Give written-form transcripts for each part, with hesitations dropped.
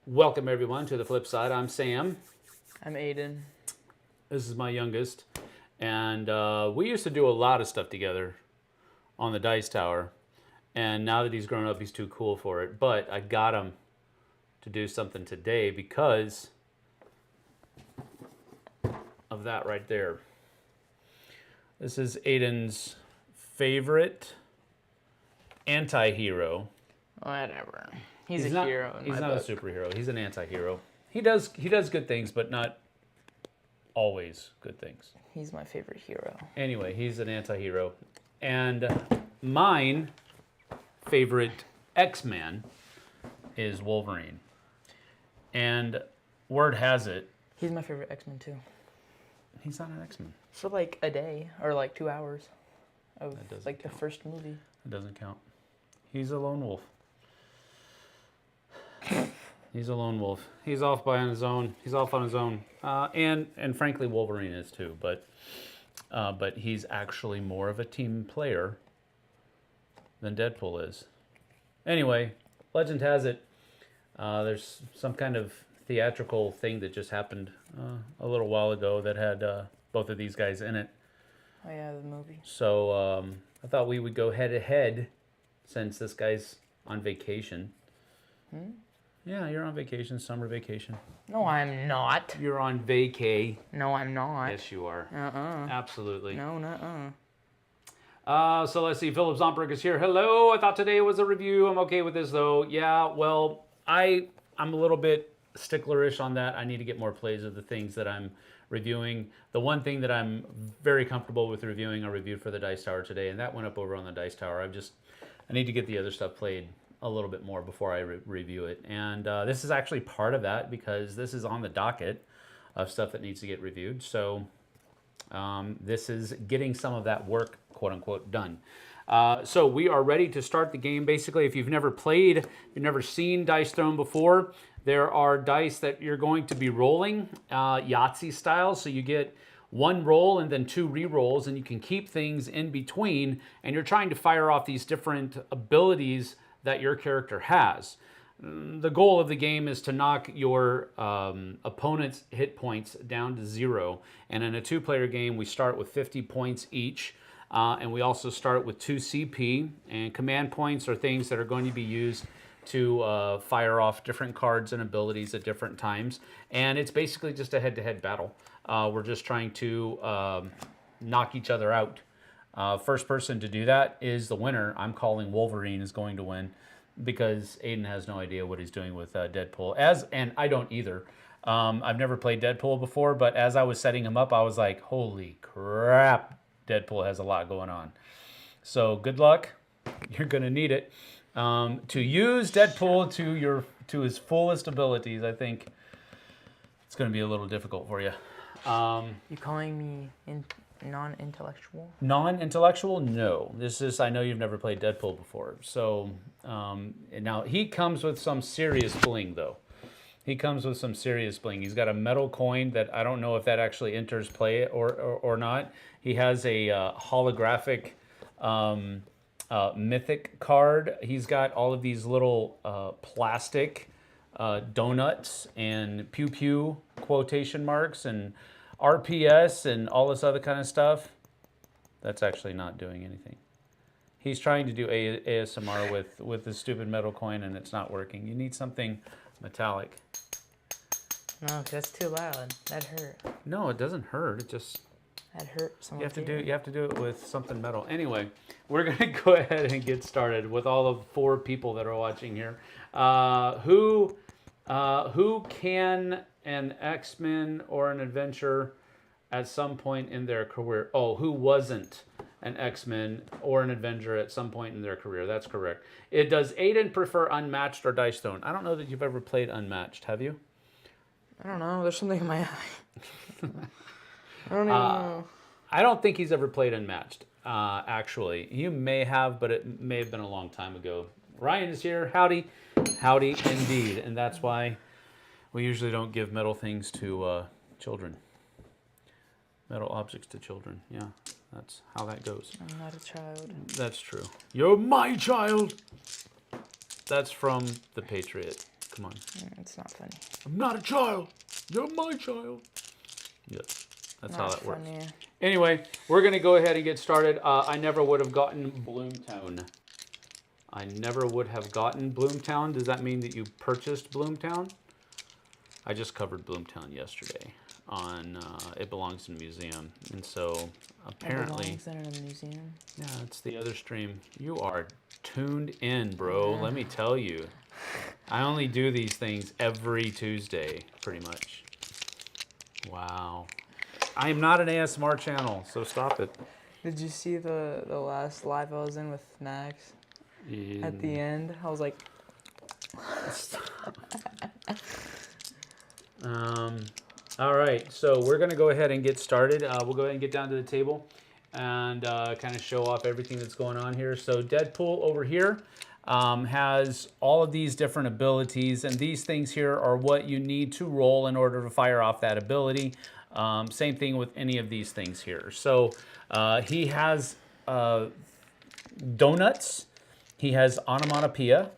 Welcome everyone to the flip side. I'm Sam. I'm Aedan. This is my youngest, and we used to do a lot of stuff together on the dice tower. And now that he's grown up, he's too cool for it. But I got him to do something today because of that right there. This is Aedan's favorite anti-hero. Whatever. He's a not, hero in He's my not book. a superhero. He's an anti-hero. He does good things, but not always good things. He's my favorite hero. Anyway, he's an anti-hero. And mine favorite X-Man is Wolverine. And word has it, He's my favorite X-Men too. he's not an X-Men. For like a day or like 2 hours of That doesn't like count. the first movie. It doesn't count. He's a lone wolf. He's a lone wolf. He's off on his own. He's off on his own. And frankly, Wolverine is too. But he's actually more of a team player than Deadpool is. Anyway, legend has it, there's some kind of theatrical thing that just happened a little while ago that had both of these guys in it. Oh yeah, the movie. So I thought we would go head to head since this guy's on vacation. Yeah, you're on vacation, summer vacation. No, I'm not. You're on vacay. No, I'm not. Yes, you are. Uh-uh. Absolutely. No, nuh-uh. So let's see. Philip Zomberg is here. Hello. I thought today was a review. I'm okay with this though. Yeah. Well, I'm a little bit sticklerish on that. I need to get more plays of the things that I'm reviewing. The one thing that I'm very comfortable with reviewing, I reviewed for the Dice Tower today, and that went up over on the Dice Tower. I need to get the other stuff played a little bit more before I review it. And this is actually part of that because this is on the docket of stuff that needs to get reviewed. So this is getting some of that work, quote unquote, done. So we are ready to start the game. Basically, if you've never played, you've never seen Dice Throne before, there are dice that you're going to be rolling, Yahtzee style. So you get one roll and then two re-rolls, and you can keep things in between, and you're trying to fire off these different abilities that your character has. The goal of the game is to knock your opponent's hit points down to 0. And in a two-player game, we start with 50 points each. And we also start with 2 CP. And command points are things that are going to be used to fire off different cards and abilities at different times. And it's basically just a head-to-head battle. We're just trying to knock each other out. First person to do that is the winner. I'm calling Wolverine is going to win because Aedan has no idea what he's doing with Deadpool. And I don't either. I've never played Deadpool before, but as I was setting him up, I was like, holy crap, Deadpool has a lot going on. So good luck. You're going to need it. To use Deadpool to his fullest abilities, I think it's going to be a little difficult for you. You calling me non-intellectual? Non-intellectual? No. I know you've never played Deadpool before. So, now he comes with some serious bling, though. He comes with some serious bling. He's got a metal coin that I don't know if that actually enters play or not. He has a holographic mythic card. He's got all of these little plastic donuts and pew-pew quotation marks and RPS and all this other kind of stuff. That's actually not doing anything. He's trying to do ASMR with his stupid metal coin, and it's not working. You need something metallic. No, that's too loud. That hurt. No, it doesn't hurt. It just That hurt. you have to do it with something metal. Anyway, we're gonna go ahead and get started with all of 4 people that are watching here. Who can an X-Men or an adventure at some point in their career? Oh, who wasn't an X-Men or an Avenger at some point in their career? That's correct. Does Aedan prefer Unmatched or Dice Throne? I don't know that you've ever played Unmatched. Have you? I don't know. There's something in my eye. I don't even know. I don't think he's ever played Unmatched, actually. You may have, but it may have been a long time ago. Ryan is here. Howdy. Howdy indeed. And that's why we usually don't give metal things to children. Metal objects to children. Yeah, that's how that goes. I'm not a child. That's true. You're my child. That's from The Patriot. Come on. It's not funny. I'm not a child. You're my child. Yes, that's how Not that works. funny. Anyway, we're going to go ahead and get started. I never would have gotten Bloomtown. I never would have gotten Bloomtown. Does that mean that you purchased Bloomtown? I just covered Bloomtown yesterday on It Belongs in a Museum. And so apparently... It belongs in a museum? Yeah, it's the other stream. You are tuned in, bro. Let me tell you. I only do these things every Tuesday, pretty much. Wow. I am not an ASMR channel, so stop it. Did you see the last live I was in with Max? At the end, I was like... All right, so we're going to go ahead and get started. We'll go ahead and get down to the table and kind of show off everything that's going on here. So Deadpool over here has all of these different abilities, and these things here are what you need to roll in order to fire off that ability. Same thing with any of these things here. So he has donuts, he has onomatopoeia,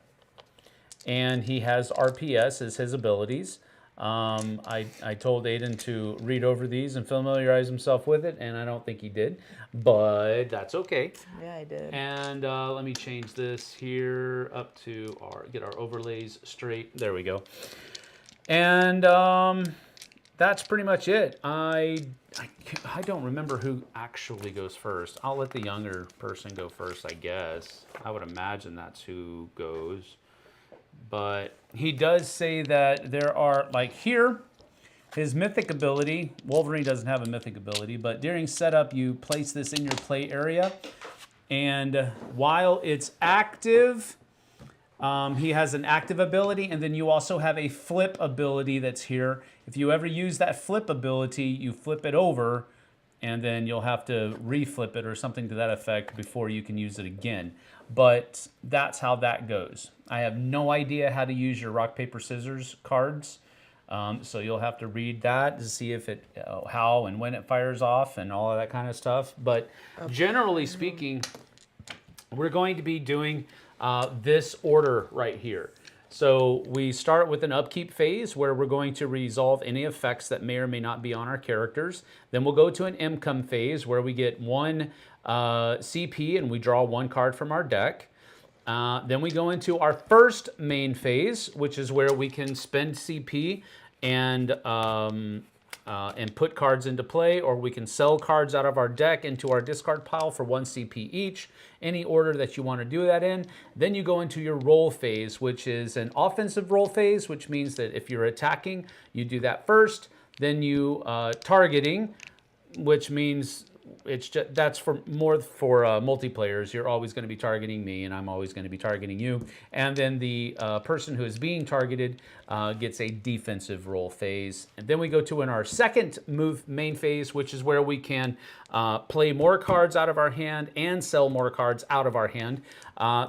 and he has RPS as his abilities. I told Aedan to read over these and familiarize himself with it, and I don't think he did, but that's okay. Yeah, I did. And let me change this here up to get our overlays straight. There we go. And that's pretty much it. I don't remember who actually goes first. I'll let the younger person go first, I guess. I would imagine that's who goes. But he does say that there are, like here, his mythic ability. Wolverine doesn't have a mythic ability, but during setup, you place this in your play area. And while it's active, he has an active ability, and then you also have a flip ability that's here. If you ever use that flip ability, you flip it over, and then you'll have to reflip it or something to that effect before you can use it again. But that's how that goes. I have no idea how to use your rock, paper, scissors cards. So you'll have to read that to see if it, how and when it fires off and all of that kind of stuff. But generally speaking, we're going to be doing this order right here. So we start with an upkeep phase where we're going to resolve any effects that may or may not be on our characters. Then we'll go to an income phase where we get one CP and we draw one card from our deck. Then we go into our first main phase, which is where we can spend CP and put cards into play, or we can sell cards out of our deck into our discard pile for 1 CP each, any order that you want to do that in. Then you go into your roll phase, which is an offensive roll phase, which means that if you're attacking, you do that first. Then you targeting, which means it's just, that's for more for multiplayers. You're always going to be targeting me, and I'm always going to be targeting you. And then the person who is being targeted gets a defensive roll phase. And then we go to in our second main phase, which is where we can play more cards out of our hand and sell more cards out of our hand.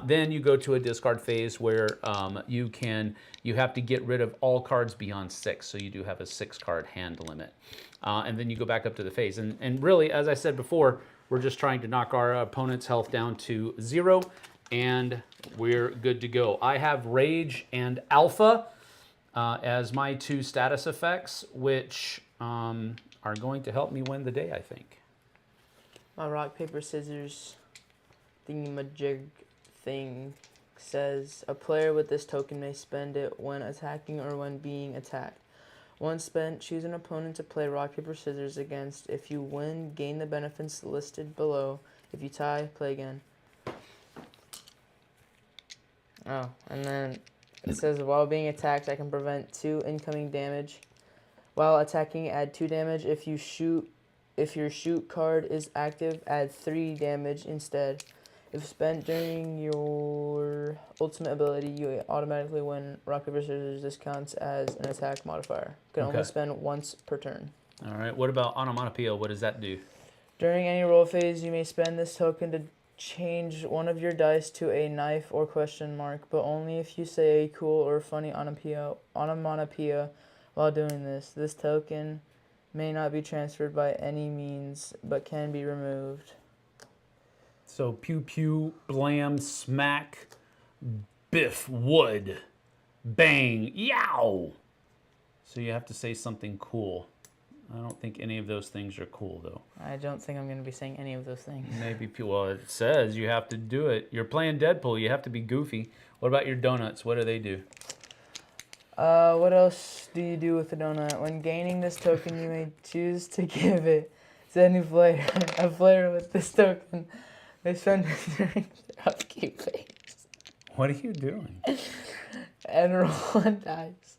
Then you go to a discard phase where you have to get rid of all cards beyond 6. So you do have a 6-card hand limit. And then you go back up to the phase. And really, as I said before, we're just trying to knock our opponent's health down to 0, and we're good to go. I have Rage and Alpha as my 2 status effects, which are going to help me win the day, I think. My rock, paper, scissors thingamajig thing says, a player with this token may spend it when attacking or when being attacked. Once spent, choose an opponent to play rock, paper, scissors against. If you win, gain the benefits listed below. If you tie, play again. Oh, and then it says, while being attacked, I can prevent 2 incoming damage. While attacking, add 2 damage. If your shoot card is active, add 3 damage instead. If spent during your ultimate ability, you automatically win rock, paper, scissors. This counts as an attack modifier. You can only spend once per turn. All right. What about onomatopoeia? What does that do? During any roll phase, you may spend this token to change one of your dice to a knife or question mark, but only if you say a cool or funny onomatopoeia while doing this. This token may not be transferred by any means, but can be removed. So pew pew, blam, smack, biff, wood. Bang! Yow! So you have to say something cool. I don't think any of those things are cool, though. I don't think I'm going to be saying any of those things. Maybe, well, it says you have to do it. You're playing Deadpool. You have to be goofy. What about your donuts? What do they do? What else do you do with a donut? When gaining this token, you may choose to give it to any player. A player with this token may spend it during their upkeep phase. What are you doing? And roll a dice.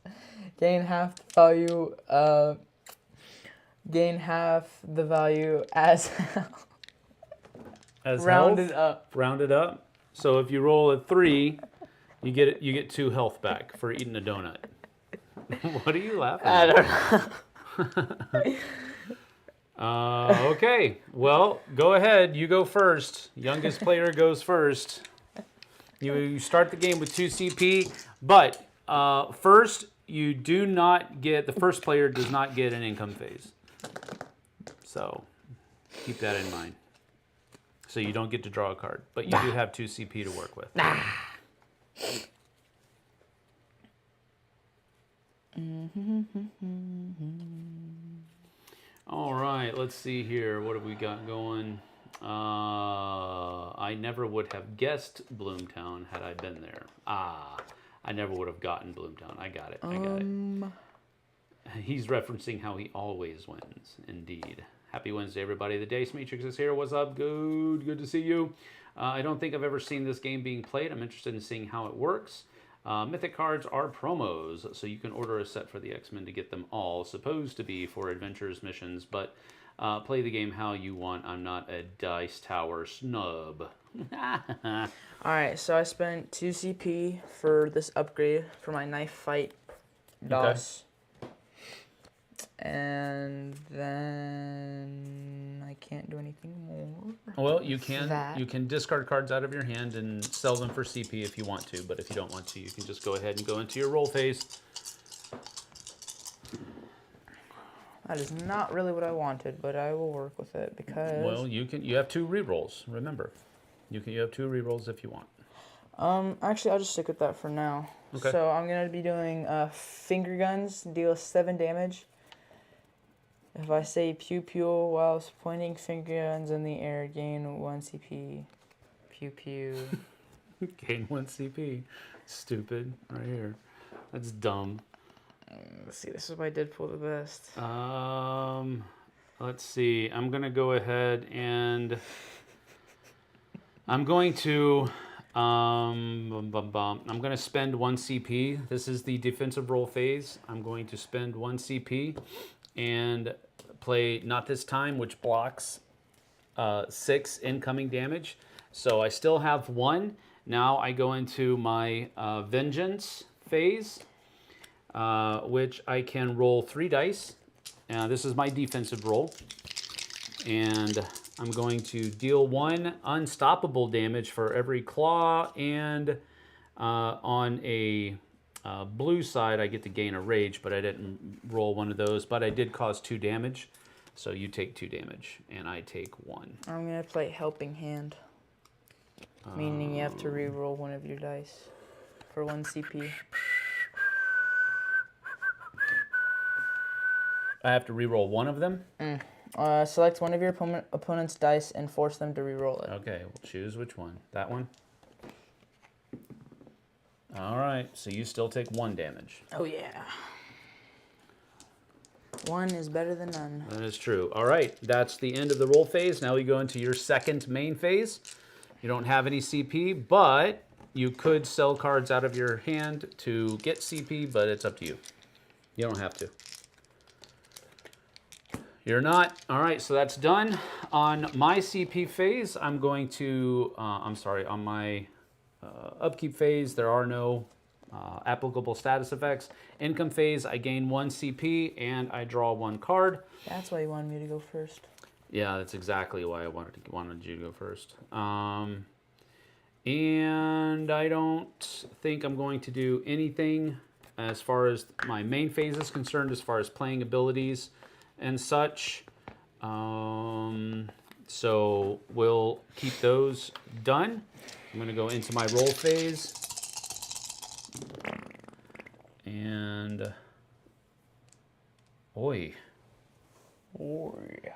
Gain half the value. Gain half the value as rounded health? up. Rounded up. So if you roll a 3, you get 2 health back for eating a donut. What are you laughing at? I don't know. Okay. Well, go ahead. You go first. Youngest player goes first. You start the game with 2 CP, but first you do not get, the first player does not get an income phase. So keep that in mind. So you don't get to draw a card, but you do have 2 CP to work with. All right, let's see here. What have we got going? I never would have guessed Bloomtown had I been there. I never would have gotten Bloomtown. I got it. I got it. He's referencing how he always wins. Indeed. Happy Wednesday, everybody. The Dice Matrix is here. What's up? Good to see you. I don't think I've ever seen this game being played. I'm interested in seeing how it works. Mythic cards are promos, so you can order a set for the X-Men to get them all. Supposed to be for adventures, missions, but play the game how you want. I'm not a Dice Tower snub. Alright, so I spent 2 CP for this upgrade for my knife fight DOS. And then I can't do anything more. Well, you can discard cards out of your hand and sell them for CP if you want to, but if you don't want to, you can just go ahead and go into your roll phase. That is not really what I wanted, but I will work with it because... Well, you have 2 rerolls, remember. You have 2 rerolls if you want. Actually, I'll just stick with that for now. Okay. So I'm going to be doing finger guns, deal 7 damage. If I say pew pew whilst pointing finger guns in the air, gain 1 CP. Pew pew. Gain 1 CP. Stupid. Right here. That's dumb. Let's see, this is why Deadpool the best. Let's see. I'm going to go ahead and... I'm going to... I'm going to spend 1 CP. This is the defensive roll phase. I'm going to spend 1 CP and play Not This Time, which blocks 6 incoming damage. So I still have 1. Now I go into my Vengeance phase, which I can roll 3 dice. This is my defensive roll. And I'm going to deal 1 unstoppable damage for every claw, and on a blue side I get to gain a rage, but I didn't roll one of those, but I did cause 2 damage. So you take 2 damage, and I take 1. I'm going to play Helping Hand, meaning you have to re-roll one of your dice for 1 CP. I have to re-roll one of them? Select one of your opponent's dice and force them to re-roll it. Okay, we'll choose which one. That one? All right, so you still take 1 damage. Oh, yeah. 1 is better than none. That is true. All right, that's the end of the roll phase. Now we go into your second main phase. You don't have any CP, but you could sell cards out of your hand to get CP, but it's up to you. You don't have to. You're not. All right, so that's done. On my CP phase, I'm going to, on my upkeep phase, there are no applicable status effects. Income phase, I gain 1 CP and I draw 1 card. That's why you wanted me to go first. Yeah, that's exactly why I wanted you to go first. And I don't think I'm going to do anything as far as my main phase is concerned, as far as playing abilities and such. So we'll keep those done. I'm going to go into my roll phase. And oi. Oi.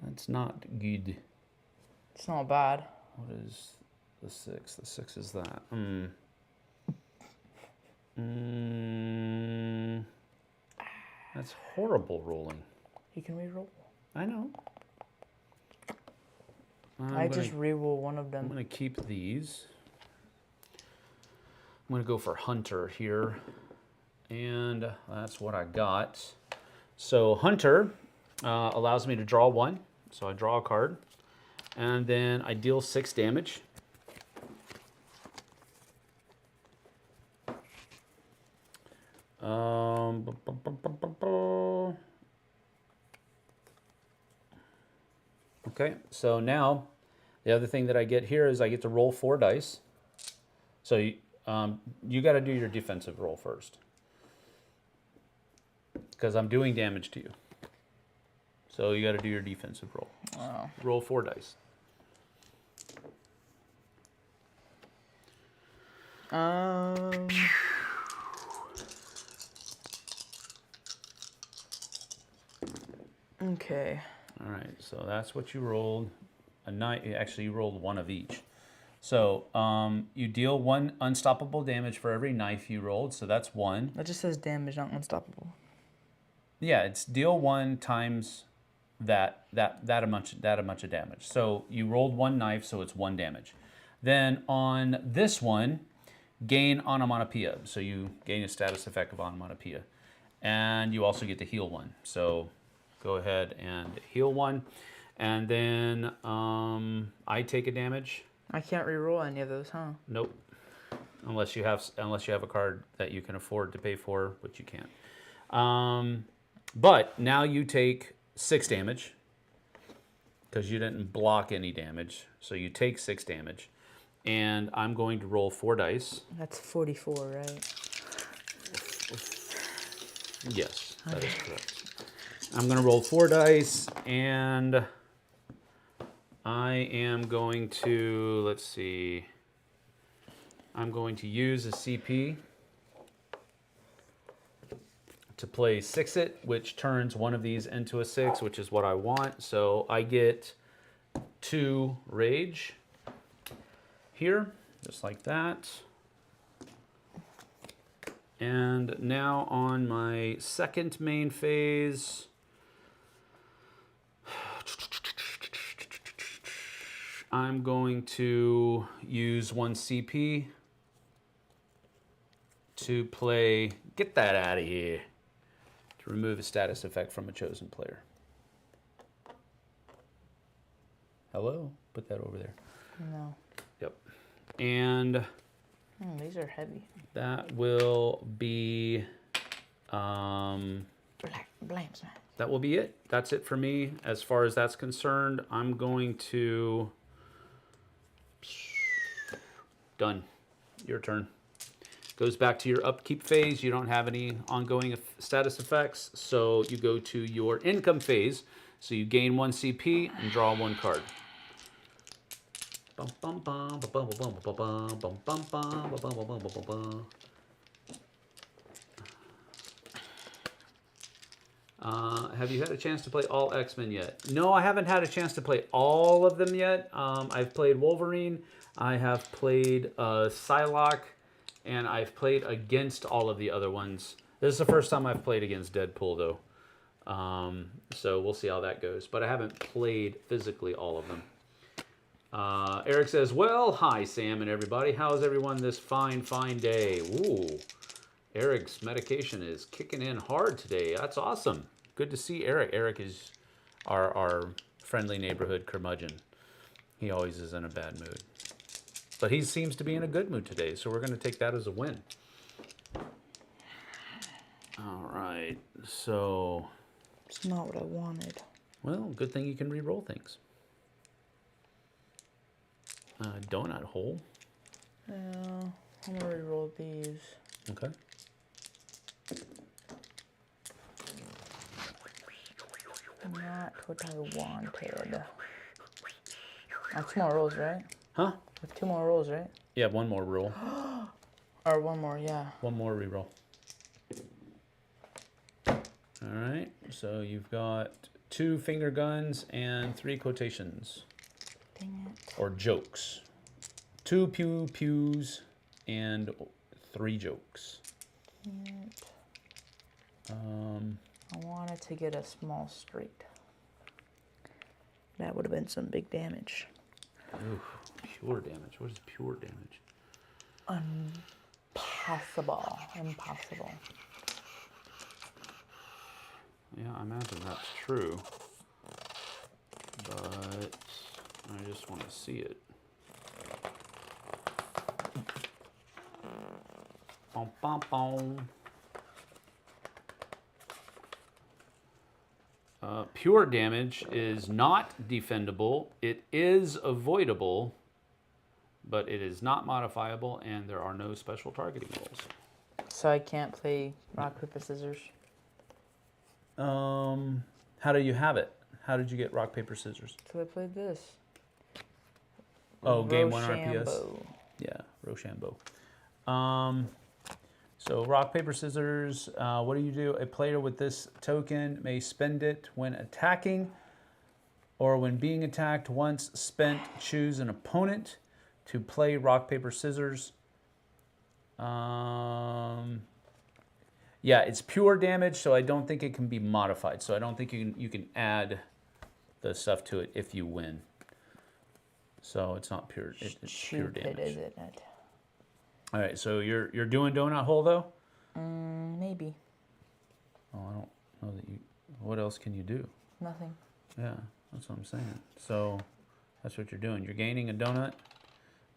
That's not good. It's not bad. What is the 6? The 6 is that. That's horrible rolling. You can re-roll. I know. I just re-roll one of them. I'm going to keep these. I'm going to go for Hunter here. And that's what I got. So Hunter allows me to draw 1. So I draw a card. And then I deal 6 damage. Okay, so now the other thing that I get here is I get to roll 4 dice. So you got to do your defensive roll first, because I'm doing damage to you. So you got to do your defensive roll. Wow. Roll 4 dice. Okay. All right, so that's what you rolled. Actually, you rolled 1 of each. So you deal 1 unstoppable damage for every knife you rolled. So that's 1. That just says damage, not unstoppable. Yeah, it's deal 1 times that amount of damage. So you rolled 1 knife, so it's 1 damage. Then on this one, gain onomatopoeia. So you gain a status effect of onomatopoeia, and you also get to heal 1. So go ahead and heal 1, and then I take a damage. I can't re-roll any of those, huh? Nope. Unless you have a card that you can afford to pay for, which you can't. But now you take 6 damage because you didn't block any damage. So you take 6 damage, and I'm going to roll 4 dice. That's 44, right? Yes, that is correct. I'm going to roll 4 dice, and I am going to, let's see, I'm going to use a CP to play 6-it, which turns one of these into a 6, which is what I want. So I get 2 rage here, just like that. And now on my second main phase, I'm going to use 1 CP to play, get that out of here, to remove a status effect from a chosen player. Hello? Put that over there. No. Yep. And These are heavy. that will be, Blamps, man. that will be it. That's it for me. As far as that's concerned, I'm going to... Done. Your turn. Goes back to your upkeep phase. You don't have any ongoing status effects, so you go to your income phase. So you gain 1 CP and draw 1 card. Have you had a chance to play all X-Men yet? No, I haven't had a chance to play all of them yet. I've played Wolverine. I have played Psylocke, and I've played against all of the other ones. This is the first time I've played against Deadpool, though. So we'll see how that goes. But I haven't played physically all of them. Eric says, well, hi, Sam and everybody. How's everyone this fine, fine day? Ooh, Eric's medication is kicking in hard today. That's awesome. Good to see Eric. Eric is our friendly neighborhood curmudgeon. He always is in a bad mood. But he seems to be in a good mood today, so we're going to take that as a win. All right, so... It's not what I wanted. Well, good thing you can re-roll things. Donut hole. Yeah, I'm going to re-roll these. Okay. Not what I wanted. I have 2 more rolls, right? Huh? I have 2 more rolls, right? Yeah, 1 more roll. Or 1 more, yeah. 1 more re-roll. All right, so you've got 2 finger guns and 3 quotations. Dang it. Or jokes. 2 pews and 3 jokes. Can't. I wanted to get a small straight. That would have been some big damage. Oof, pure damage. What is pure damage? Impossible. Impossible. Yeah, I imagine that's true. But I just want to see it. Bom, bom, bom. Pure damage is not defendable. It is avoidable, but it is not modifiable, and there are no special targeting rules. So I can't play rock, paper, scissors? How do you have it? How did you get rock, paper, scissors? So I played this. Oh, game 1 RPS? Rochambeau. Yeah, Rochambeau. So rock, paper, scissors, what do you do? A player with this token may spend it when attacking or when being attacked. Once spent, choose an opponent to play rock, paper, scissors. Yeah, it's pure damage, so I don't think it can be modified. So I don't think you can add the stuff to it if you win. So it's not pure. It's pure damage. Isn't it? All right, so you're doing donut hole though? Maybe. Oh, I don't know that you. What else can you do? Nothing. Yeah, that's what I'm saying. So that's what you're doing. You're gaining a donut.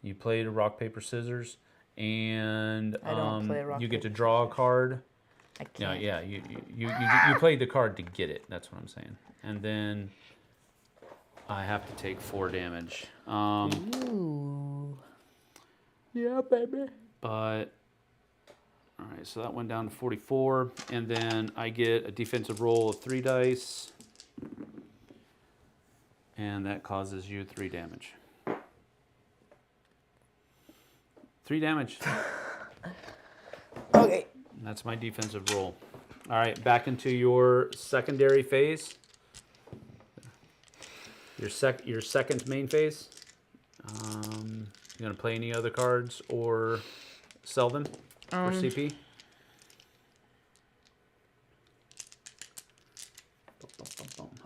You played a rock paper scissors, and I don't play rock, you get to paper, draw a scissors. card. I can't. Yeah, you played the card to get it. That's what I'm saying. And then I have to take 4 damage. Ooh. Yeah, baby. But all right, so that went down to 44, and then I get a defensive roll of 3 dice, and that causes you 3 damage. 3 damage. Okay. That's my defensive roll. All right, back into your secondary phase. Your second main phase. You gonna play any other cards or sell them for CP?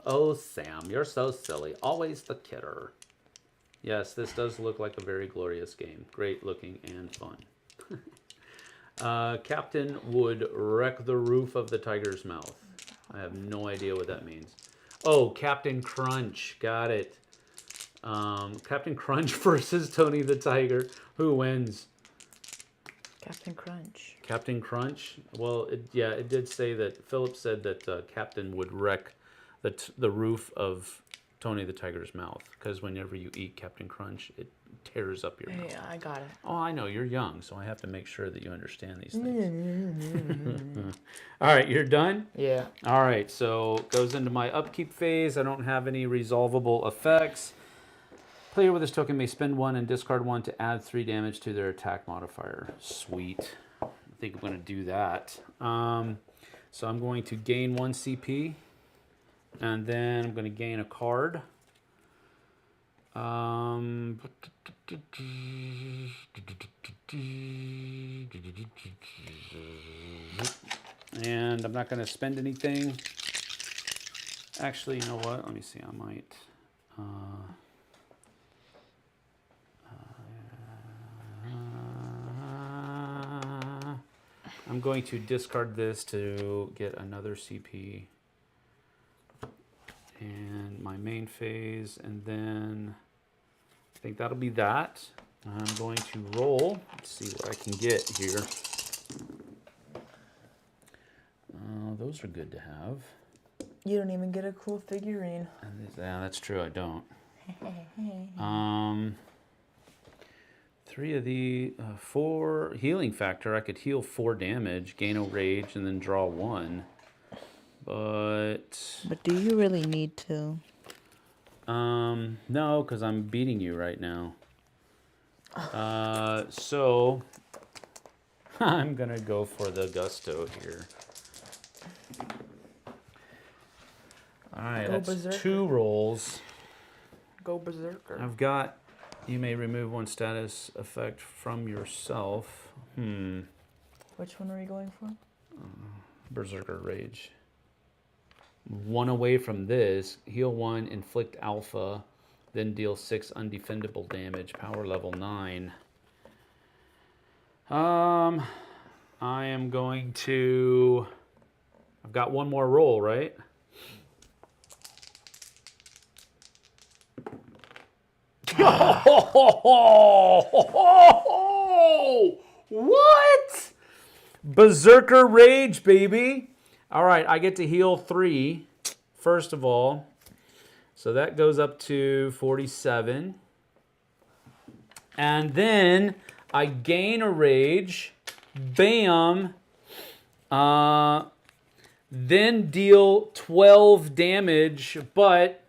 Oh, Sam, you're so silly. Always the kidder. Yes, this does look like a very glorious game. Great looking and fun. Captain would wreck the roof of the tiger's mouth. I have no idea what that means. Oh, Captain Crunch. Got it. Captain Crunch versus Tony the Tiger. Who wins? Captain Crunch. Captain Crunch? Well, it did say that, Philip said that Captain would wreck the roof of Tony the Tiger's mouth. Because whenever you eat Captain Crunch, it tears up your mouth. Yeah, I got it. Oh, I know, you're young, so I have to make sure that you understand these things. All right, you're done? Yeah. All right, so goes into my upkeep phase. I don't have any resolvable effects. Player with this token may spend 1 and discard 1 to add 3 damage to their attack modifier. Sweet. I think I'm going to do that. So I'm going to gain 1 CP, and then I'm going to gain a card. And I'm not going to spend anything. Actually, you know what? Let me see. I might. I'm going to discard this to get another CP and my main phase, and then I think that'll be that. I'm going to roll. Let's see what I can get here. Those are good to have. You don't even get a cool figurine. Yeah, that's true. I don't. 3 of the 4 healing factor. I could heal 4 damage, gain a rage, and then draw 1. But do you really need to? no, because I'm beating you right now. So I'm gonna go for the gusto here. All right, Go that's berserker. 2 rolls. Go berserker. I've got, you may remove 1 status effect from yourself. Which one are we going for? Berserker Rage. 1 away from this. Heal 1, inflict alpha, then deal 6 undefendable damage. Power level 9. I am going to... I've got 1 more roll, right? What? Berserker Rage, baby. All right, I get to heal 3, first of all. So that goes up to 47. And then I gain a rage. Bam. Then deal 12 damage, but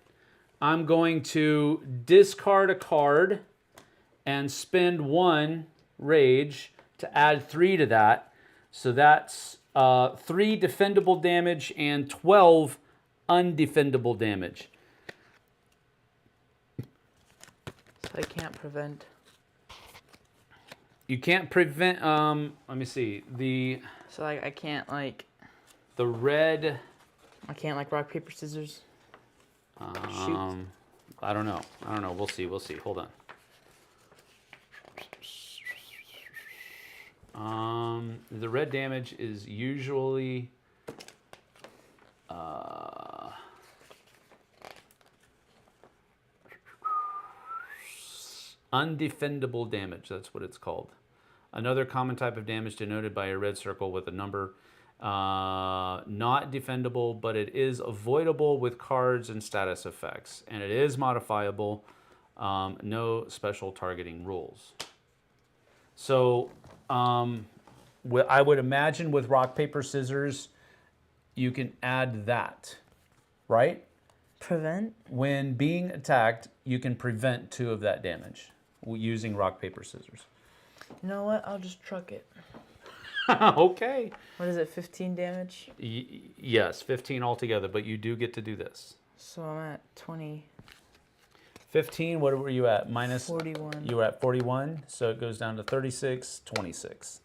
I'm going to discard a card and spend 1 rage to add 3 to that. So that's 3 defendable damage and 12 undefendable damage. So I can't prevent. You can't prevent, let me see, So like I can't like. the red, I can't like rock, paper, scissors. Shoot. I don't know. We'll see. Hold on. The red damage is usually undefendable damage. That's what it's called. Another common type of damage denoted by a red circle with a number. Not defendable, but it is avoidable with cards and status effects, and it is modifiable. No special targeting rules. So I would imagine with rock, paper, scissors, you can add that, right? Prevent? When being attacked, you can prevent 2 of that damage using rock, paper, scissors. You know what? I'll just truck it. Okay. What is it, 15 damage? Yes, 15 altogether, but you do get to do this. So I'm at 20. 15, what were you at? Minus 41. You were at 41, so it goes down to 36, 26.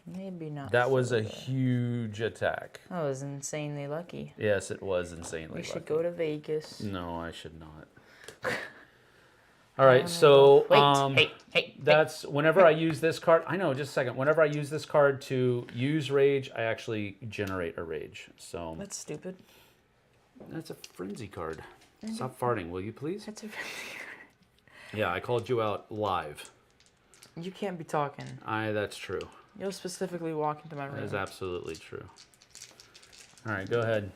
Maybe not. That was so a good. huge attack. I was insanely lucky. Yes, it was insanely We should lucky. go to Vegas. No, I should not. All right, so Hey. that's whenever I use this card. I know, just a second. Whenever I use this card to use rage, I actually generate a rage. So That's stupid. that's a frenzy card. Stop farting, will you please? That's a. Yeah, I called you out live. You can't be talking. That's true. You'll specifically walk into my room. That is absolutely true. All right, go ahead.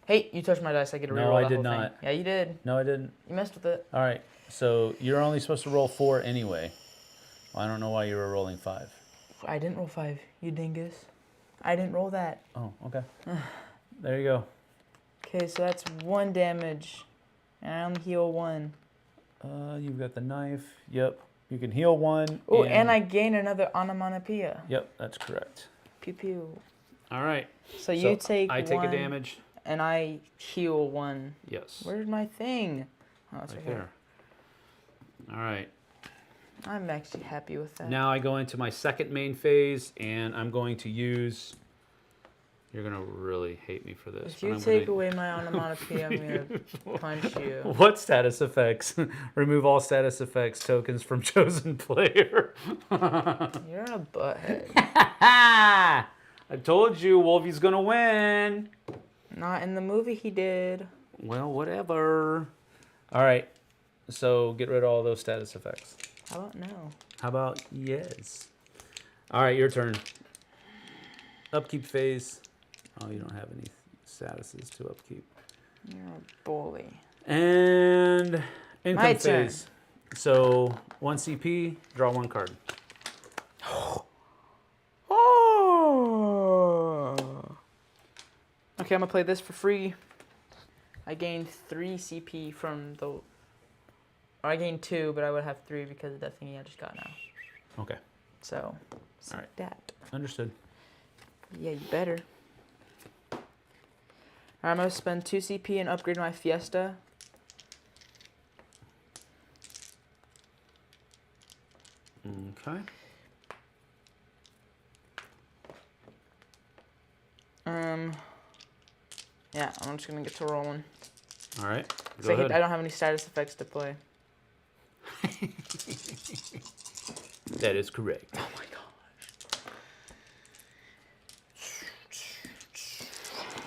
Hey, you touched my dice. I get to reroll No, I that did whole not. thing. Yeah, you did. No, I didn't. You messed with it. All right, so you're only supposed to roll 4 anyway. Well, I don't know why you were rolling 5. I didn't roll 5, you dingus. I didn't roll that. Oh, okay. There you go. Okay, so that's 1 damage. And I only heal 1. You've got the knife. Yep. You can heal 1. Oh, and I gain another onomatopoeia. Yep, that's correct. Pew pew. All right. So you take I take 1, a damage. and I heal 1. Yes. Where's my thing? Oh, it's Right right here. there. All right. I'm actually happy with that. Now I go into my second main phase, and I'm going to use... You're going to really hate me for this. If but you I'm take gonna... away my onomatopoeia, I'm going to punch you. What status effects? Remove all status effects tokens from chosen player. You're a butthead. I told you Wolvie's going to win. Not in the movie he did. Well, whatever. All right. So get rid of all those status effects. How about no? How about yes? All right, your turn. Upkeep phase. Oh, you don't have any statuses to upkeep. You're a bully. And income My turn. phase. So 1 CP, draw 1 card. Oh. Okay, I'm gonna play this for free. I gained 3 CP from the. Or I gained 2, but I would have 3 because of that thingy I just got now. Okay, So, All right. that. understood. Yeah, you better. I'm gonna spend 2 CP and upgrade my Fiesta. Okay. Yeah, I'm just gonna get to rolling. All right. So Go ahead. I don't have any status effects to play. That is correct. Oh my gosh.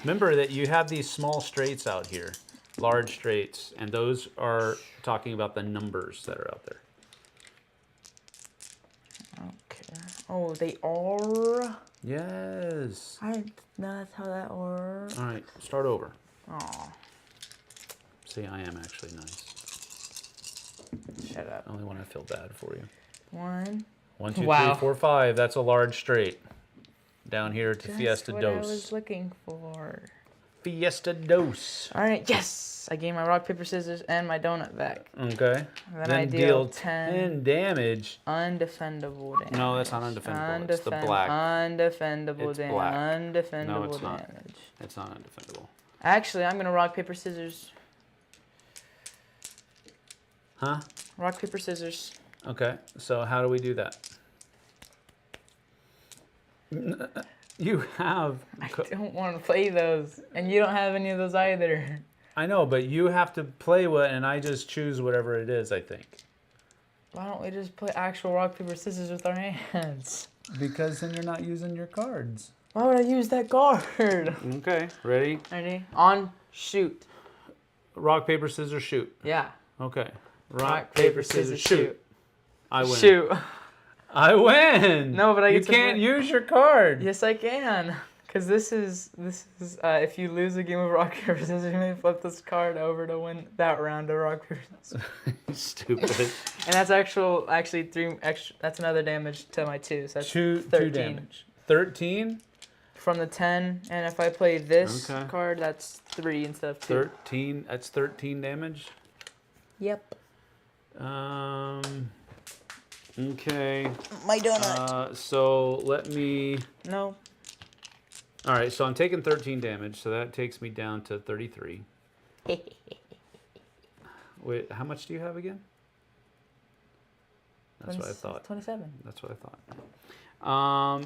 Remember that you have these small straights out here, large straights, and those are talking about the numbers that are out there. Okay. Oh, they are? Yes. I didn't know that's how that works. All right, start over. Aw, See, I am actually nice. shut up. Only when I feel bad for you. 1. 1, 2, Wow. 3, 4, 5. That's a large straight. Down here to Fiesta What I Dos. was looking for. Fiesta Dos. All right, yes! I gained my rock, paper, scissors, and my donut back. Okay. Then I deal 10 damage. Undefendable damage. No, that's not undefendable. It's the black. Undefendable It's damage. black. Undefendable No, it's not. damage. It's not undefendable. Actually, I'm gonna rock, paper, scissors. Huh? Rock, paper, scissors. Okay. So how do we do that? You have... I don't want to play those, and you don't have any of those either. I know, but you have to play what, and I just choose whatever it is, I think. Why don't we just play actual rock, paper, scissors with our hands? Because then you're not using your cards. Why would I use that card? Okay, ready? Ready? On, shoot. Rock, paper, scissors, shoot. Yeah. Okay. Rock, paper, scissors, shoot. I win. Shoot. I win. No, but you can't use your card. Yes, I can. Because this is if you lose a game of rock, paper, scissors, you may flip this card over to win that round of rock, paper, scissors. Stupid. And that's actually 3 extra. That's another damage to my 2. So that's 2 13. damage. 13? From the 10, and if I play this Okay. card, that's 3 instead of 2. 13. That's 13 damage. Yep. Okay. My donut. So let me... No. All right, so I'm taking 13 damage, so that takes me down to 33. Wait, how much do you have again? That's what I thought. 27. That's what I thought.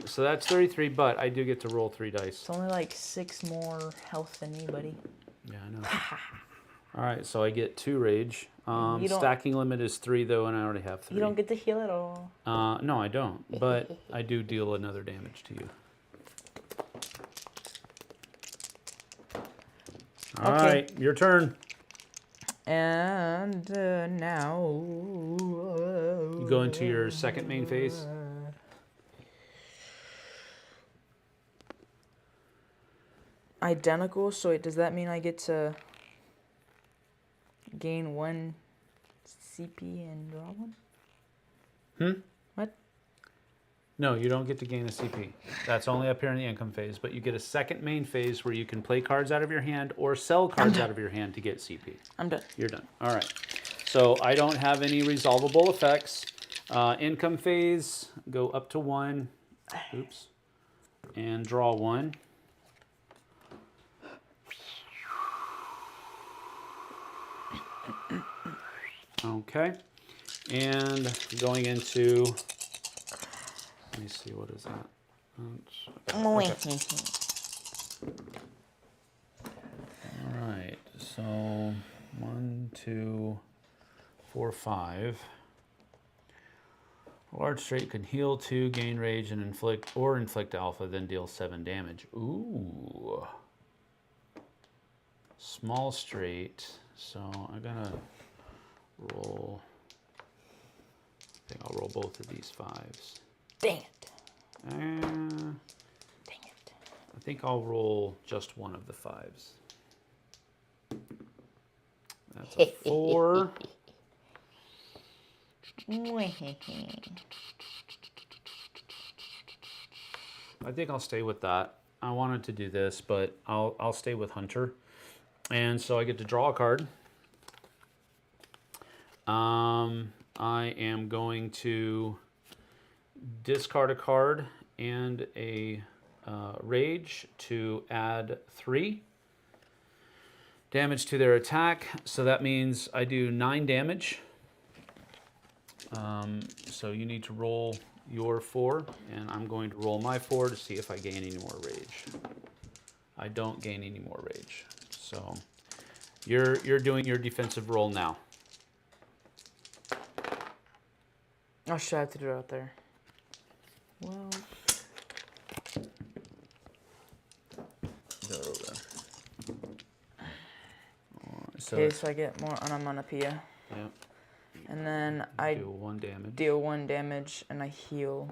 So that's 33, but I do get to roll 3 dice. It's only like 6 more health than me, buddy. Yeah, I know. All right, so I get 2 rage. You don't- Stacking limit is 3, though, and I already have 3. You don't get to heal at all. No, I don't, but I do deal another damage to you. All right, your turn. And now... You go into your second main phase. Identical, so does that mean I get to gain 1 CP and draw 1? What? No, you don't get to gain a CP. That's only up here in the income phase, but you get a second main phase where you can play cards out of your hand or sell cards out of your hand to get CP. I'm done. You're done. All right. So I don't have any resolvable effects. Income phase, go up to 1. Oops. And draw 1. Okay. And going into... Let me see, what is that? Okay. All right, so 1, 2, 4, 5. A large straight can heal 2, gain rage, and inflict alpha, then deal 7 damage. Ooh. Small straight, so I'm gonna roll. I think I'll roll both of these 5s. Dang it. Dang it. I think I'll roll just one of the 5s. That's a 4. I think I'll stay with that. I wanted to do this, but I'll stay with Hunter. And so I get to draw a card. I am going to discard a card and a rage to add 3. damage to their attack. So that means I do 9 damage. So you need to roll your 4, and I'm going to roll my 4 to see if I gain any more rage. I don't gain any more rage. So you're doing your defensive roll now. Oh, should I have to do it out there? Well, okay, so I get more onomatopoeia. Yep. And then I deal 1 damage. Deal 1 damage, and I heal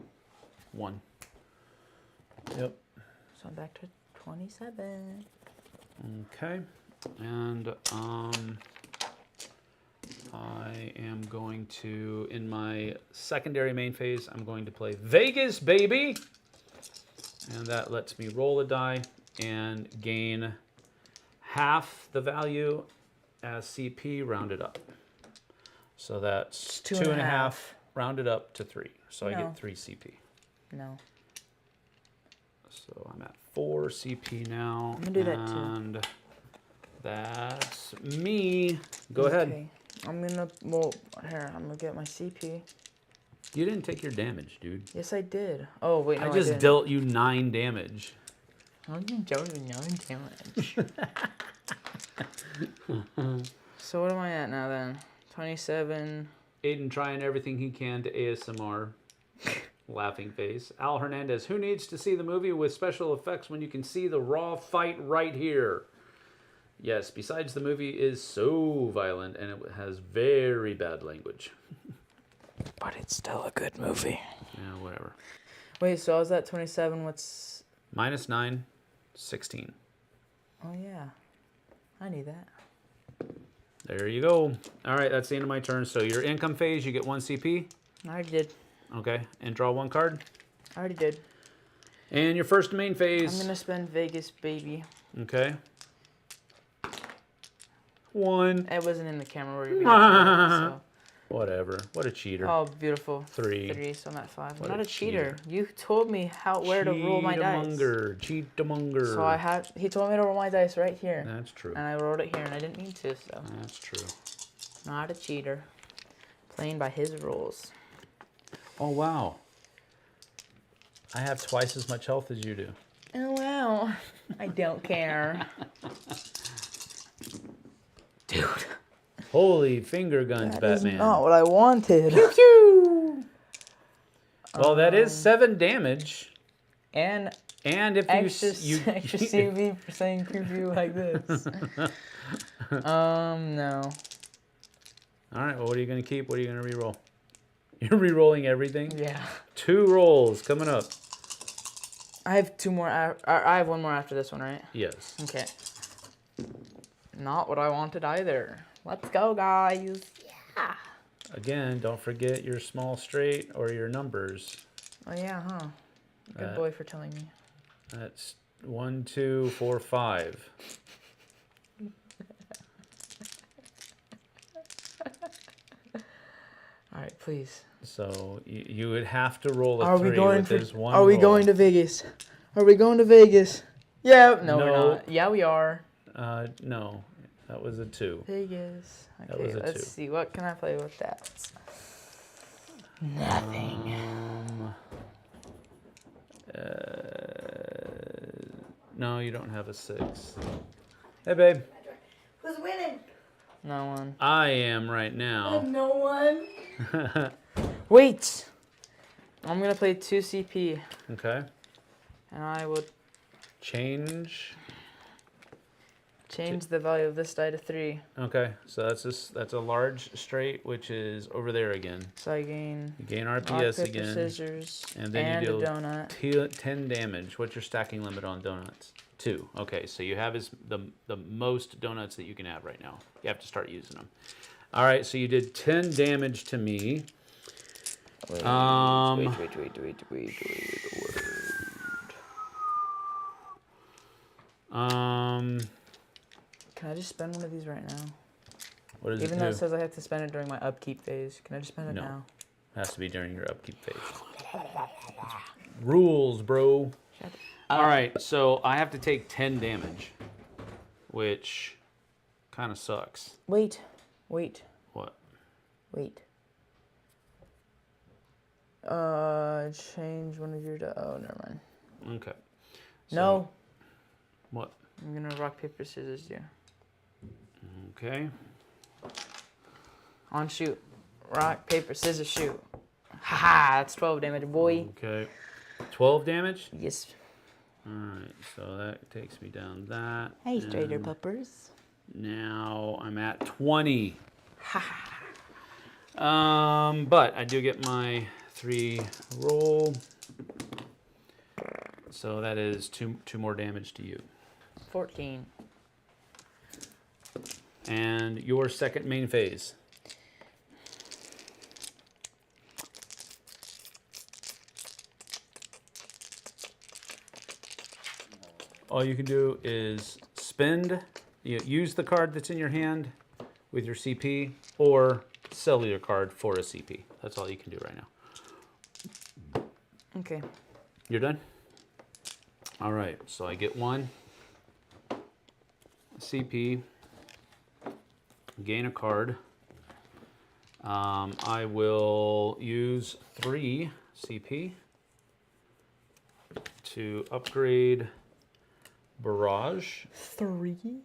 1. Yep. So I'm back to 27. Okay. And I am going to, in my secondary main phase, I'm going to play Vegas, baby! And that lets me roll a die and gain half the value as CP rounded up. So that's 2.5 rounded up to 3. So I get 3 CP. No. So I'm at 4 CP now. I'm gonna do that too. And that's me. Go ahead. I'm gonna, well, here, I'm gonna get my CP. You didn't take your damage, dude. Yes, I did. Oh, wait, no, I just dealt you 9 damage. I didn't deal you 9 damage. So what am I at now then? 27. Aedan trying everything he can to ASMR. Laughing face. Al Hernandez, who needs to see the movie with special effects when you can see the raw fight right here? Yes, besides the movie is so violent and it has very bad language. But it's still a good movie. Yeah, whatever. Wait, so I was at 27, what's... -9, 16. Oh yeah, I need that. There you go. All right, that's the end of my turn. So your income phase, you get 1 CP. I already did. Okay, and draw 1 card. I already did. And your first main phase. I'm gonna spend Vegas, baby. Okay. 1. It wasn't in the camera where you so. Whatever. What a cheater. Oh, beautiful. 3. 3, so I'm at 5. What I'm not a a cheater. You told me where to roll my dice. Cheat-a-monger. So he told me to roll my dice right here. That's true. And I rolled it here, and I didn't mean to, so. That's true. Not a cheater. Playing by his rules. Oh, wow. I have twice as much health as you do. Oh, wow. I don't care. Dude. Holy finger guns, That Batman. is not what I wanted. Pew, pew. Well, that is 7 damage. And if extra you CV for saying preview like this. No. All right, well, what are you going to keep? What are you going to re-roll? You're re-rolling everything? Yeah. 2 rolls coming up. I have 2 more. I have 1 more after this one, right? Yes. Okay. Not what I wanted either. Let's go, guys. Yeah. Again, don't forget your small straight or your numbers. Oh, yeah, huh? Good boy for telling me. That's 1, 2, 4, 5. All right, please. So you would have to roll a Are 3 we going with this one Are we roll. going to Vegas? Are we going to Vegas? Yeah. No, we're No. not. Yeah, we are. No, that was a 2. Vegas. That Okay, was a 2. let's see. What can I play with that? Nothing. No, you don't have a 6. Hey, babe. Who's winning? No one. I am right now. No one. Wait. I'm gonna play 2 CP, Okay. and I will Change. change the value of this die to 3. Okay, so that's a large straight, which is over there again. So I gain You gain rock, RPS paper, again. scissors, And then you a deal donut. 10 damage. What's your stacking limit on donuts? 2. Okay, so you have the most donuts that you can have right now. You have to start using them. All right, so you did 10 damage to me. Wait. Can I just spend one of these right now? What does Even it though do? it says I have to spend it during my upkeep phase. Can I just spend it No. now? Has to be during your upkeep phase. Rules, bro. All right, so I have to take 10 damage, which Kind of sucks. Wait. What? Wait. Change one of your... Oh, never mind. Okay. No. What? I'm gonna rock, paper, scissors you. Okay. On shoot. Rock, paper, scissors, shoot. Haha, that's 12 damage, boy. Okay. 12 damage? Yes. Alright, so that takes me down that. Hey, Strader and Puppers. Now I'm at 20. But I do get my 3 roll. So that is two more damage to you. 14. And your second main phase. All you can do is use the card that's in your hand with your CP, or sell your card for a CP. That's all you can do right now. Okay. You're done? All right, so I get 1 CP, gain a card. I will use 3 CP to upgrade Barrage. 3?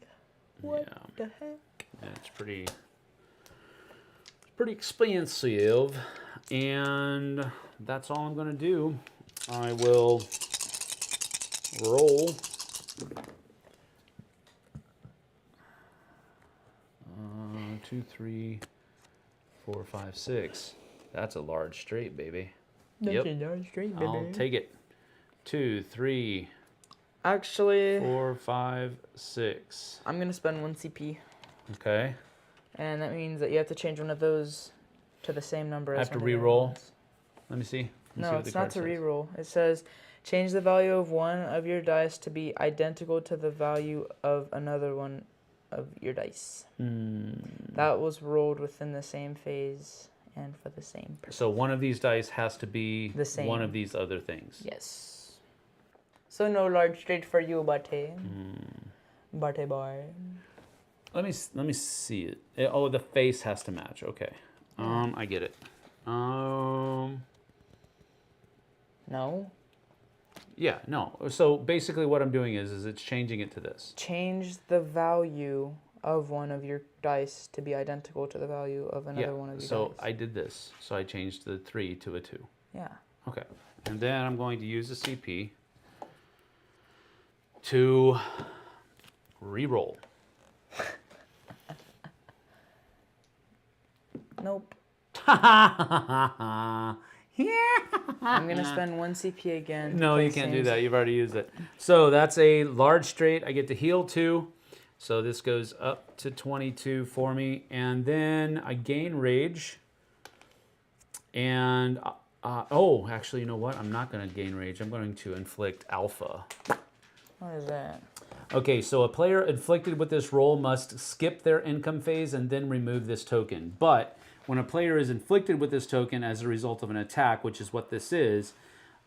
What the heck? Yeah, it's pretty expensive, and that's all I'm gonna do. I will roll 2, 3, 4, 5, 6. That's a large straight, baby. That's a large straight, baby. I'll take it. 2, 3, Actually, 4, 5, 6. I'm gonna spend 1 CP, Okay. and that means that you have to change one of those to the same number I as have to one of the other re-roll? ones. Let me see. Let me see No, what it's the not card to says. re-roll. It says change the value of one of your dice to be identical to the value of another one of your dice. That was rolled within the same phase and for the same purpose. So one of these dice has to be The same. one of these other things. Yes. So no large straight for you, Bate. Bate boy. Let me see it. Oh, the face has to match. Okay. I get it. No. Yeah, no. So basically what I'm doing is it's changing it to this. Change the value of one of your dice to be identical to the value of another one of your so dice. I did this. So I changed the 3 to a 2. Yeah. Okay. And then I'm going to use the CP to re-roll. Nope. Yeah. I'm gonna spend 1 CP again. No, play you can't do same- that. You've already used it. So that's a large straight. I get to heal 2. So this goes up to 22 for me. And then I gain rage. And, oh, actually, you know what? I'm not going to gain rage. I'm going to inflict alpha. What is that? Okay, so a player inflicted with this roll must skip their income phase and then remove this token. But when a player is inflicted with this token as a result of an attack, which is what this is,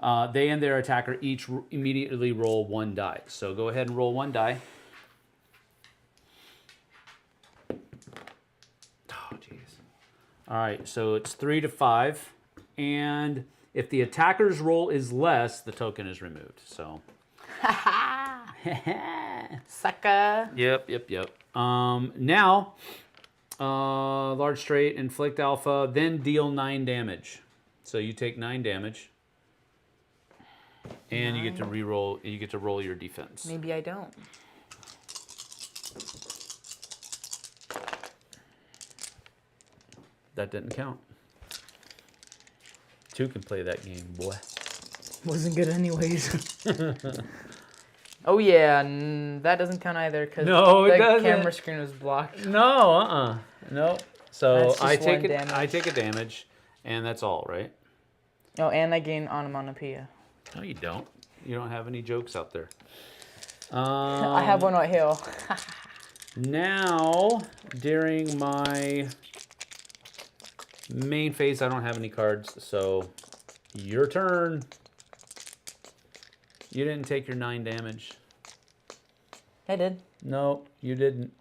they and their attacker each immediately roll 1 die. So go ahead and roll 1 die. Oh, jeez. All right, so it's 3 to 5. And if the attacker's roll is less, the token is removed. So... Sucker. Yep. Now, large straight, inflict alpha, then deal 9 damage. So you take 9 damage, and you get to re-roll. You get to roll your defense. Maybe I don't. That didn't count. 2 can play that game, boy. Wasn't good anyways. Oh yeah, that doesn't count either because No, it the doesn't. camera screen was blocked. No, no. So That's just I take one it. damage. I take a damage, and that's all, right? Oh, and I gain onomatopoeia. No, you don't. You don't have any jokes out there. I have one right here. Now, during my main phase, I don't have any cards, so your turn. You didn't take your 9 damage. I did. No, you didn't.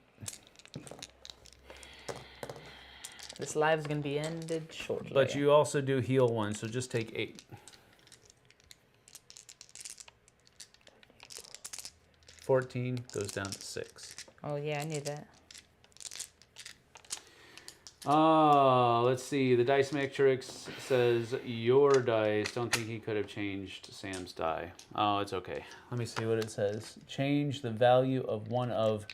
This live is gonna be ended shortly. But you also do heal 1, so just take 8. 14 goes down to 6. Oh yeah, I knew that. Let's see. The dice matrix says your dice. Don't think he could have changed Sam's die. Oh, it's okay. Let me see what it says. Change the value of one of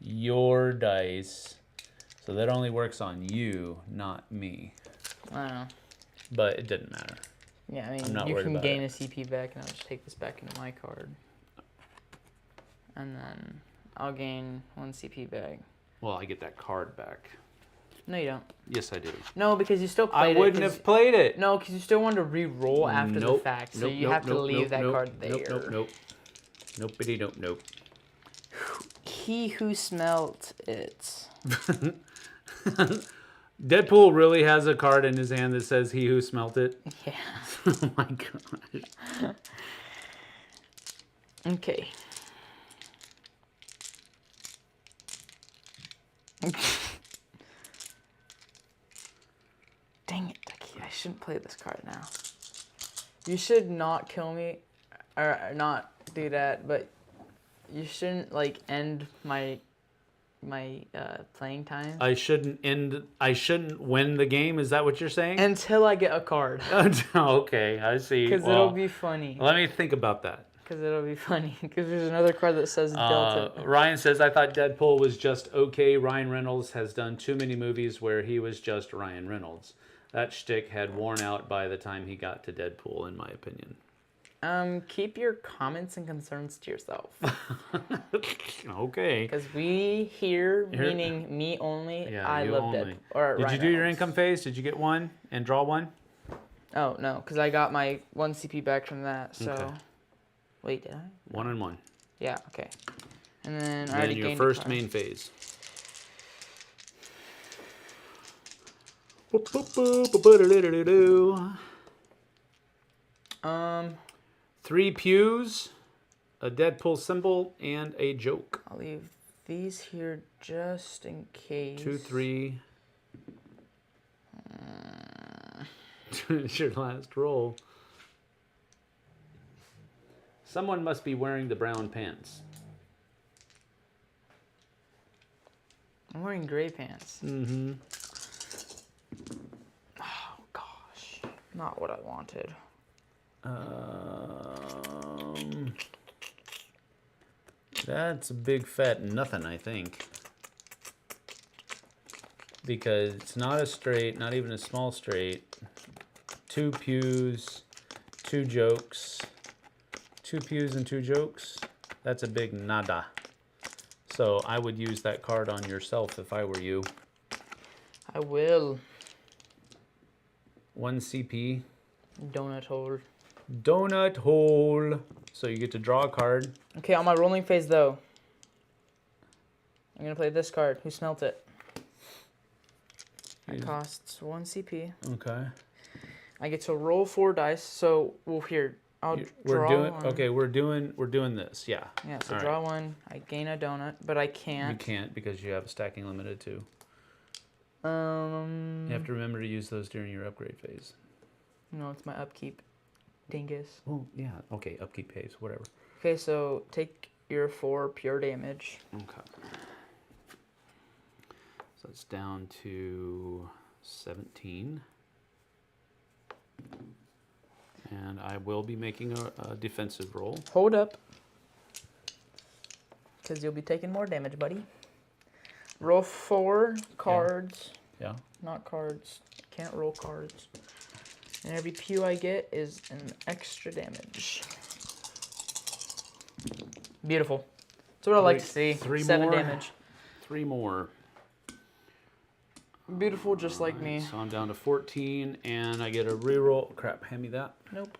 your dice. So that only works on you, not me. I don't know. But it didn't matter. Yeah, I I'm mean, not you worried can about gain it. a CP back, and I'll just take this back into my card. And then I'll gain 1 CP back. Well, I get that card back. No, you don't. Yes, I do. No, because you still I played wouldn't have played it. No, because you still want to re-roll after the fact, so you have to leave that card there. Nope. Nope-itty, nope. He who smelt it. Deadpool really has a card in his hand that says "He who smelt it." Yeah. Oh my gosh. Okay. Dang it, Ducky. I shouldn't play this card now. You should not kill me, or not do that, but you shouldn't, like, end my playing time. I shouldn't win the game. Is that what you're saying? Until I get a card. Okay, I see. Because it'll be funny. Let me think about that. Because it'll be funny. Because there's another card that says Delta. Ryan says, I thought Deadpool was just okay. Ryan Reynolds has done too many movies where he was just Ryan Reynolds. That shtick had worn out by the time he got to Deadpool, in my opinion. Keep your comments and concerns to yourself. Okay. Because we here, meaning me only, Yeah, I you love only. Deadpool. Or Did Ryan you do your Reynolds. income phase? Did you get 1 and draw 1? Oh, no, because I got my 1 CP back from that, so... Okay. Wait, did I? 1 and 1. Yeah, okay. And then I Then already your gained first a card. main phase. 3 pews, a Deadpool symbol, and a joke. I'll leave these here just in case. 2, 3. It's your last roll. Someone must be wearing the brown pants. I'm wearing gray pants. Mm-hmm. Oh, gosh. Not what I wanted. That's a big fat nothing, I think. Because it's not a straight, not even a small straight. 2 pews, 2 jokes. 2 pews and 2 jokes. That's a big nada. So I would use that card on yourself if I were you. I will. 1 CP. Donut hole. Donut hole. So you get to draw a card. Okay, on my rolling phase, though, I'm going to play this card. Who smelt it? It costs 1 CP. Okay. I get to roll 4 dice, so, well, here, I'll We're draw doing one. okay. We're doing this. Yeah. Yeah, so All draw right. 1. I gain a donut, but I You can't. can't because you have a stacking limited too. You have to remember to use those during your upgrade phase. No, it's my upkeep. Dingus. Oh yeah. Okay. Upkeep phase. Whatever. Okay, so take your 4 pure damage. Okay. So it's down to 17. And I will be making a defensive roll. Hold up. Because you'll be taking more damage, buddy. Roll 4 cards. Yeah. Not cards. Can't roll cards. And every pew I get is an extra damage. Beautiful. That's what I like to see. 3 7 more. damage. 3 more. Beautiful, just like me. So I'm down to 14, and I get a reroll. Crap, hand me that. Nope.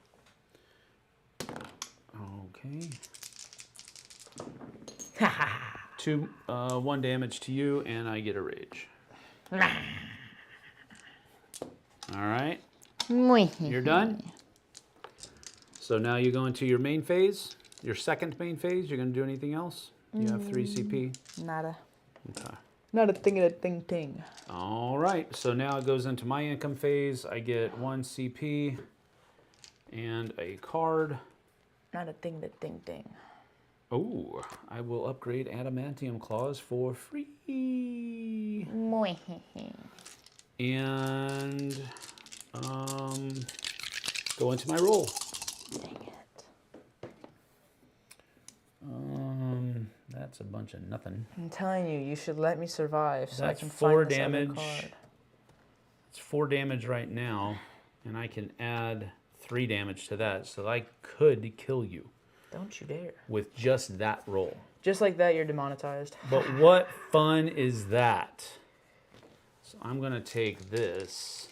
Okay. 1 damage to you, and I get a rage. All right. You're done? So now you go into your main phase, your second main phase. You're going to do anything else? You have 3 CP. Nada. Okay. Not a thing of a thing. All right, so now it goes into my income phase. I get 1 CP and a card. Not a thing that ding. Oh, I will upgrade adamantium claws for free. And go into my roll. Dang it. That's a bunch of nothing. I'm telling you, you should let me survive so That's I can 4 find this other damage. card. It's 4 damage right now, and I can add 3 damage to that, so I could kill you. Don't you dare. With just that roll. Just like that, you're demonetized. But what fun is that? So I'm going to take this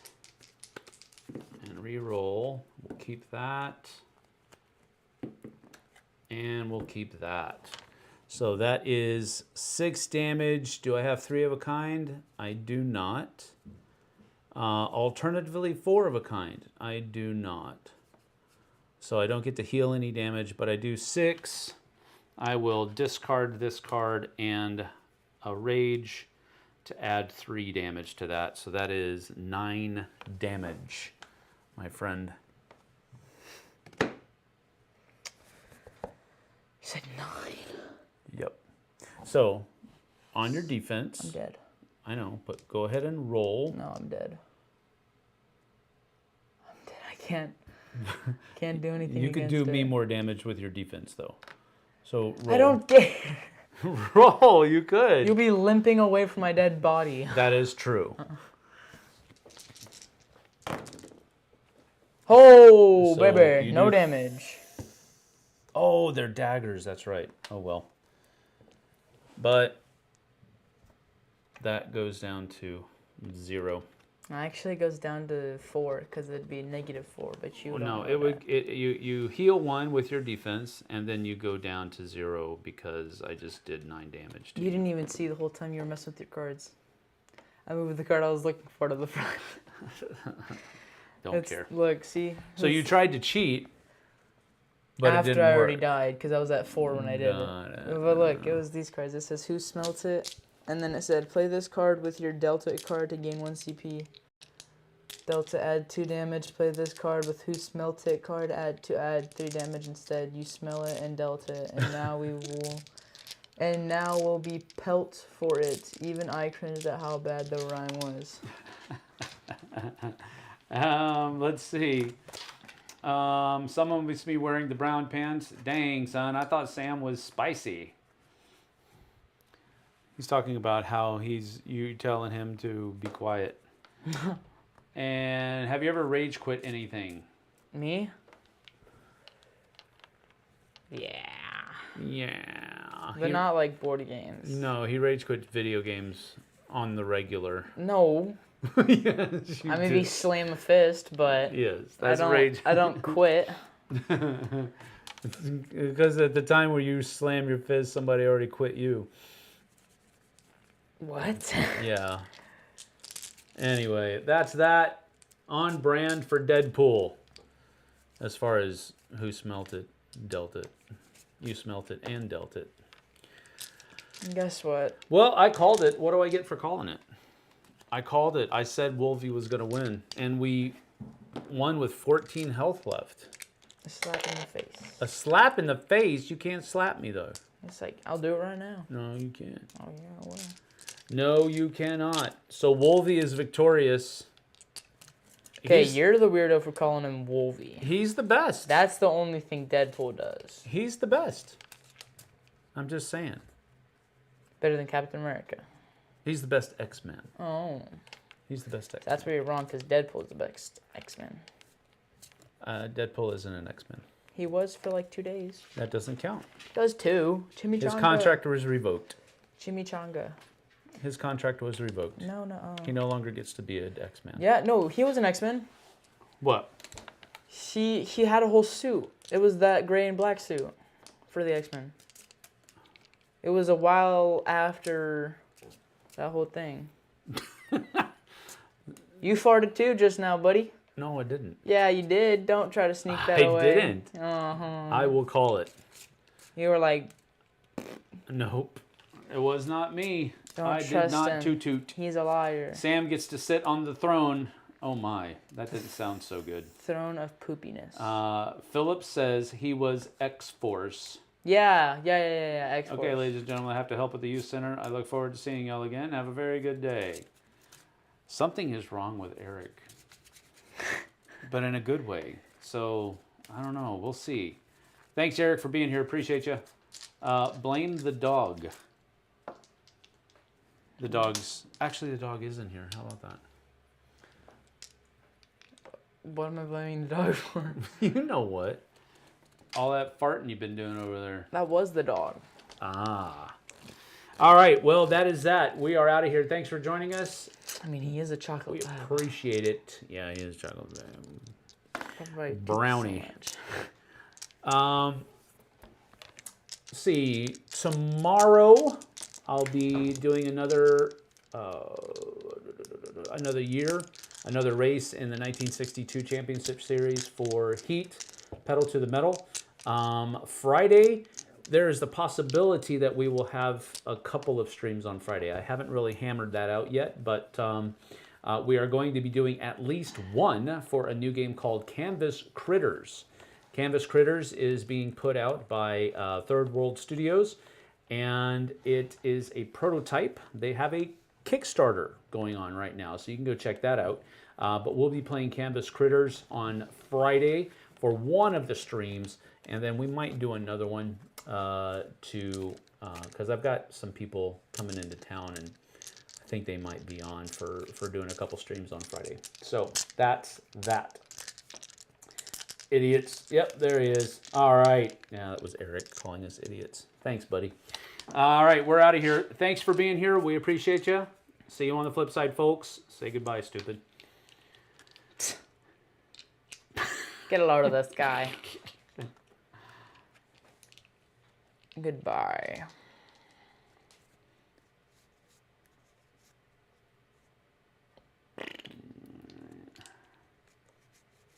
and re-roll. We'll keep that. And we'll keep that. So that is 6 damage. Do I have 3 of a kind? I do not. Alternatively, 4 of a kind. I do not. So I don't get to heal any damage, but I do 6. I will discard this card and a rage to add 3 damage to that. So that is 9 damage, my friend. You said 9. Yep. So, on your defense... I'm dead. I know, but go ahead and roll. No, I'm dead. I can't do anything. You could do me it. more damage with your defense, though. So roll. I don't dare. Roll, you could. You'll be limping away from my dead body. That is true. Oh, So baby. you No do- damage. Oh, they're daggers. That's right. Oh, well. But that goes down to 0. Actually, it goes down to 4 because it'd be -4. But you Well, don't no, know it would. that. You heal 1 with your defense, and then you go down to 0 because I just did 9 damage to You didn't even see the whole time you were messing with your cards. I moved the card I was looking for to the front. Don't care. Look, see. So you tried to cheat, but after it didn't I work. already died because I was at 4 when I did it. But look, it was these cards. It says who smelt it, and then it said play this card with your Delta card to gain 1 CP. Delta add 2 damage. Play this card with who smelt it card to add 3 damage instead. You smell it and Delta it, and now we'll be pelt for it. Even I cringed at how bad the rhyme was. Let's see. Someone must be wearing the brown pants. Dang, son, I thought Sam was spicy. He's talking about how you telling him to be quiet. And have you ever rage quit anything? Me? Yeah. Yeah. But not like board games. No, he rage quit video games on the regular. No. Yes, you I maybe did. slam a fist, but Yes, that's I rage. don't quit. Because at the time where you slam your fist, somebody already quit you. What? Yeah. Anyway, that's that. On brand for Deadpool. As far as who smelt it, dealt it. You smelt it and dealt it. Guess what? Well, I called it. What do I get for calling it? I called it. I said Wolvie was going to win. And we won with 14 health left. A slap in the face. A slap in the face? You can't slap me, though. It's like, I'll do it right now. No, you can't. Oh, yeah, I will. No, you cannot. So Wolvie is victorious. Okay, you're the weirdo for calling him Wolvie. He's the best. That's the only thing Deadpool does. He's the best. I'm just saying. Better than Captain America. He's the best X-Man. Oh. He's the best X-Man. That's where you're wrong, because Deadpool's the best X-Men. Deadpool isn't an X-Men. He was for like 2 days. That doesn't count. Does too. Chimichanga. His contract was revoked. Chimichanga. His contract was revoked. No. He no longer gets to be an X-Man. Yeah, no, he was an X-Men. What? He had a whole suit. It was that gray and black suit for the X-Men. It was a while after that whole thing. You farted too just now, buddy. No, I didn't. Yeah, you did. Don't try to sneak that I away. didn't. Uh-huh. I will call it. You were like, Nope. It was not me. Don't I did trust not him. toot. He's a liar. Sam gets to sit on the throne. Oh my, that didn't sound so good. Throne of poopiness. Philip says he was X-Force. Yeah. X-Force. Okay, ladies and gentlemen, I have to help at the youth center. I look forward to seeing y'all again. Have a very good day. Something is wrong with Eric, but in a good way. So, I don't know. We'll see. Thanks, Eric, for being here. Appreciate you. Blame the dog. The dog's... Actually, the dog is in here. How about that? What am I blaming the dog for? You know what? All that farting you've been doing over there. That was the dog. Ah. All right. Well, that is that. We are out of here. Thanks for joining us. I mean, he is a We chocolate lab. appreciate it. Yeah, he is chocolate. Everybody pizza Brownie. sandwich. See, tomorrow I'll be doing another race in the 1962 Championship Series for Heat, Pedal to the Metal. Friday, there is the possibility that we will have a couple of streams on Friday. I haven't really hammered that out yet, but we are going to be doing at least one for a new game called Canvas Critters. Canvas Critters is being put out by Third World Studios, and it is a prototype. They have a Kickstarter going on right now, so you can go check that out. But we'll be playing Canvas Critters on Friday for one of the streams, and then we might do another one because I've got some people coming into town, and I think they might be on for doing a couple streams on Friday. So that's that. Idiots. Yep, there he is. All right. Yeah, that was Eric calling us idiots. Thanks, buddy. All right, we're out of here. Thanks for being here. We appreciate you. See you on the flip side, folks. Say goodbye, stupid. Get a load of this guy. Goodbye.